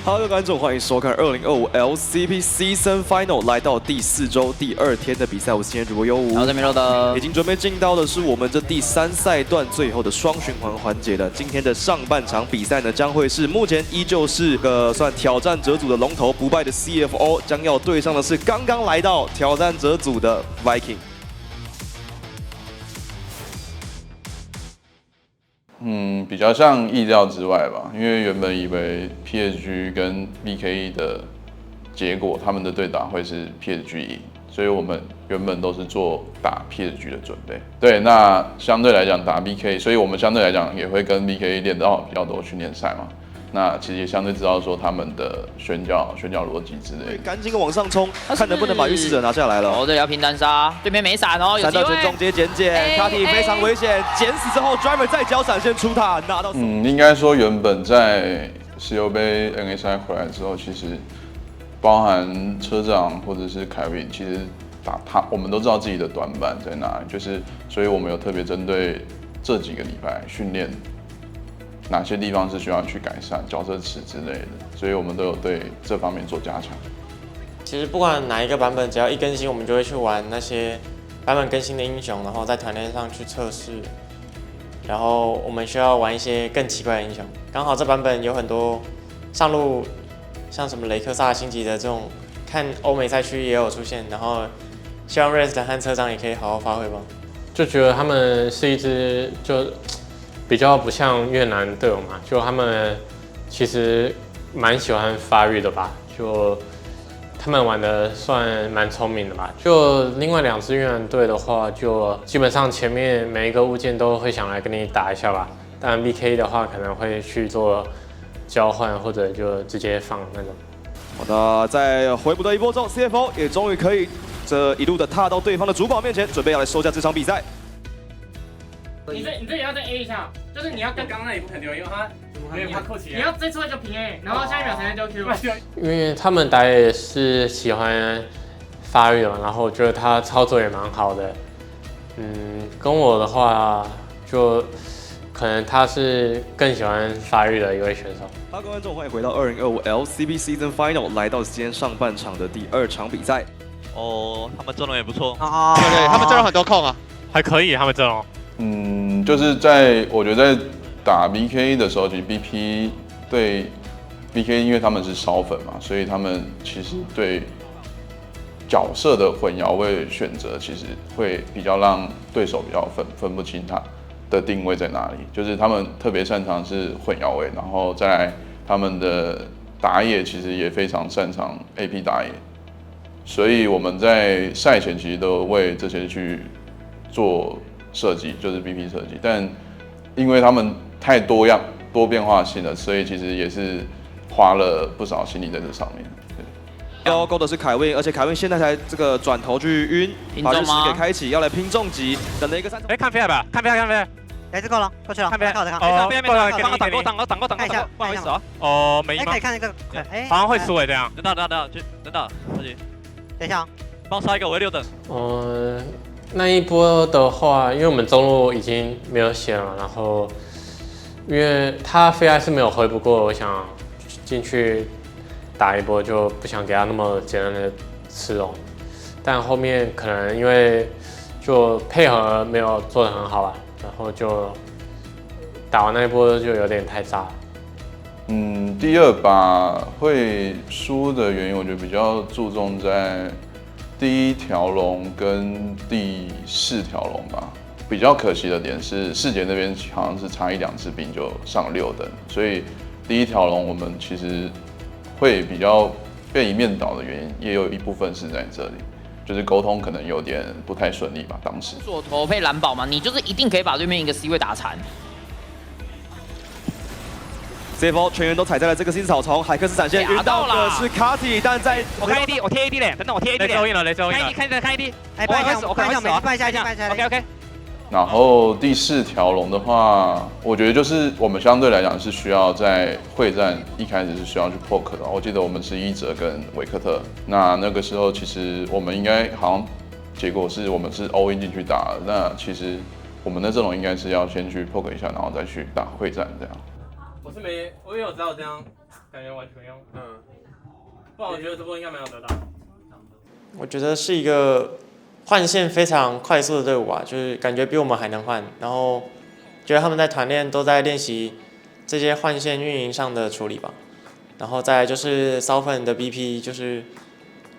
Hello，各位观众，欢迎收看2025 LCP Season Final，来到第4周第2天的比赛。我是今天主播优武，我是米洛德，已经准备进到的是我们这第3赛段最后的双循环环节了。今天的上半场比赛呢，将会是目前依旧是个算挑战者组的龙头不败的 CFO， 将要对上的是刚刚来到挑战者组的 Viking。 比较像意料之外吧，因为原本以为 PSG 跟 BKE 的结果，他们的对打会是 PSG 赢，所以我们原本都是做打 PSG 的准备。对，那相对来讲打 BKE， 所以我们相对来讲也会跟 BKE 练到比较多训练赛嘛。那其实也相对知道说他们的宣教逻辑之类的。赶紧往上冲，看能不能把御使者拿下来了。哦，这里要拼单杀，对面没闪哦，有机会。闪到中间减卡体非常危险，减死之后 Driver 再交闪现出塔拿到手。应该说原本在石油杯 NSI 回来之后，其实包含车长或者是凯文，其实我们都知道自己的短板在哪里，就是所以我们有特别针对这几个礼拜训练。哪些地方是需要去改善角色池之类的，所以我们都有对这方面做加强。其实不管哪一个版本，只要一更新，我们就会去玩那些版本更新的英雄，然后在团练上去测试。然后我们需要玩一些更奇怪的英雄，刚好这版本有很多上路，像什么雷克萨星级的这种，看欧美赛区也有出现。然后希望 Rest 和车长也可以好好发挥吧。就觉得他们是一支就。比较不像越南队友嘛，就他们其实蛮喜欢发育的吧，就他们玩的算蛮聪明的吧。就另外2支越南队的话，就基本上前面每一个物件都会想来跟你打一下吧。但 BK 的话可能会去做交换，或者就直接放那种。好的，在回补的一波中 ，CFO 也终于可以这一路的踏到对方的主堡面前，准备要来收下这场比赛。你这也要再 A 一下，就是你要跟刚刚那一步很丢，因为他没有他扣起来，你要这出来就平 A， 然后下一秒才能丢 Q。因为他们打野是喜欢发育嘛，然后我觉得他操作也蛮好的。跟我的话就可能他是更喜欢发育的一位选手。各位观众，欢迎回到2025 LCP Season Final， 来到今天上半场的第2场比赛。哦，他们阵容也不错啊，对，他们阵容很多控啊，还可以，他们阵容。就是我觉得在打 BK 的时候，其实 BP 对 BK， 因为他们是烧粉嘛，所以他们其实对角色的混淆位选择，其实会比较让对手比较分不清他的定位在哪里。就是他们特别擅长是混淆位，然后再来他们的打野其实也非常擅长 AP 打野，所以我们在赛前其实都为这些去做。设计就是 BP 设计，但因为他们太多变化性了，所以其实也是花了不少心力在这上面。要勾的是凯文，而且凯文现在才这个转头去晕，把日食给开启，要来拼重击，等了一个3。看飞海吧，看飞海。哎，这够了，过去了。看飞海，看。哦，飞海没挡过，看一下，不好意思啊。哦，没。可以看那个，哎，好像会输哎，这样。等等，小姐。等一下，帮我杀一个，我6等。那一波的话，因为我们中路已经没有血了，然后因为他飞还是没有回不过，我想进去打一波，就不想给他那么简单的吃龙。但后面可能因为就配合没有做得很好吧，然后就打完那一波就有点太炸了。第2把会输的原因，我觉得比较注重在。第1条龙跟第4条龙吧，比较可惜的点是世杰那边好像是差1-2次兵就上6等，所以第1条龙我们其实会比较被一面倒的原因，也有一部分是在这里，就是沟通可能有点不太顺利吧。当时左头配蓝宝嘛，你就是一定可以把对面一个 C 位打残。CFO 全员都踩在了这个新草丛，海克斯闪现晕到的是卡体，但在我看 AD， 我贴 AD 嘞，等等我贴 AD 嘞，雷周印了，看 AD， 哎，办一下 ，OK。然后第4条龙的话，我觉得就是我们相对来讲是需要在会战一开始是需要去 poke 的。我记得我们是伊哲跟维克特，那个时候其实我们应该好像结果是我们是 all in 进去打的，那其实我们的阵容应该是要先去 poke 一下，然后再去打会战这样。我也有知道这样感觉完全用。不然我觉得这波应该没有得到。我觉得是一个换线非常快速的队伍吧，就是感觉比我们还能换，然后觉得他们在团练都在练习这些换线运营上的处理吧。然后再来就是骚粉的 BP， 就是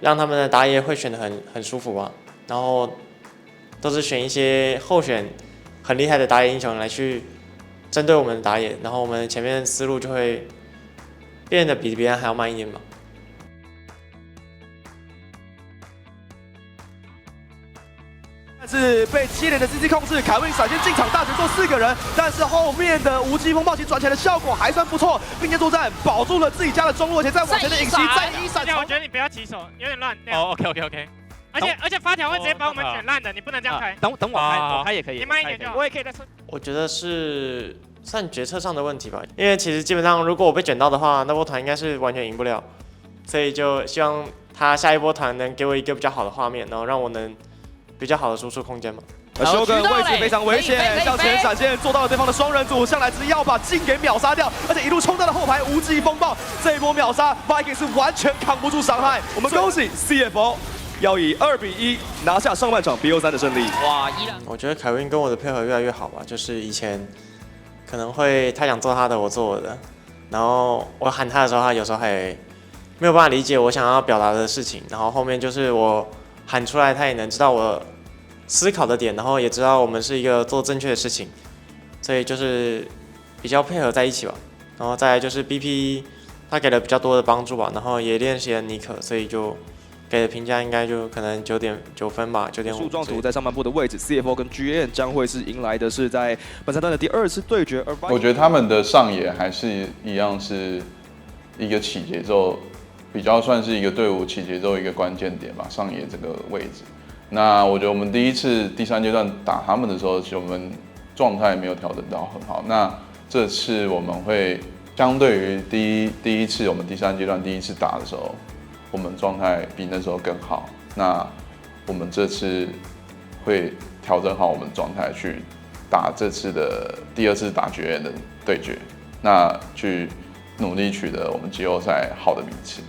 让他们的打野会选得很舒服吧。然后都是选一些候选很厉害的打野英雄来去针对我们的打野，然后我们前面的思路就会变得比别人还要慢一点吧。但是被7连的 CC 控制，凯文闪现进场，大绝做4个人，但是后面的无极风暴其转起来的效果还算不错，并肩作战保住了自己家的中路，而且在往前的隐袭，再一闪。我觉得你不要起手，有点乱。哦 ，OK。而且发条会直接把我们选烂的，你不能这样开。等我开也可以。你慢一点就好。我也可以再出。我觉得是算决策上的问题吧，因为其实基本上如果我被卷到的话，那波团应该是完全赢不了，所以就希望他下一波团能给我一个比较好的画面，然后让我能比较好的输出空间嘛。修哥位置非常危险，向前闪现做到了对方的双人组，向来只是要把劲给秒杀掉，而且一路冲到了后排无极风暴，这一波秒杀 Viking 是完全扛不住伤害。我们恭喜 CFO 要以2比1拿下上半场 BO3 的胜利。哇，依然我觉得凯文跟我的配合越来越好吧，就是以前可能会他想做他的，我做我的，然后我喊他的时候，他有时候还没有办法理解我想要表达的事情，然后后面就是我喊出来，他也能知道我思考的点，然后也知道我们是一个做正确的事情，所以就是比较配合在一起吧。然后再来就是 BP 他给了比较多的帮助吧，然后也练习了尼克，所以就给的评价应该就可能9.9分吧，9.5。树状图在上半部的位置 ，CFO 跟 GN 将会是迎来的是在本赛段的第2次对决。而我觉得他们的上野还是一样是一个起节奏，比较算是一个队伍起节奏一个关键点吧，上野这个位置。那我觉得我们第3阶段打他们的时候，其实我们状态没有调整到很好。那这次我们会相对于第一次我们第3阶段第1次打的时候，我们状态比那时候更好。那我们这次会调整好我们状态去打这次的第2次打决的对决，那去努力取得我们季后赛好的名次。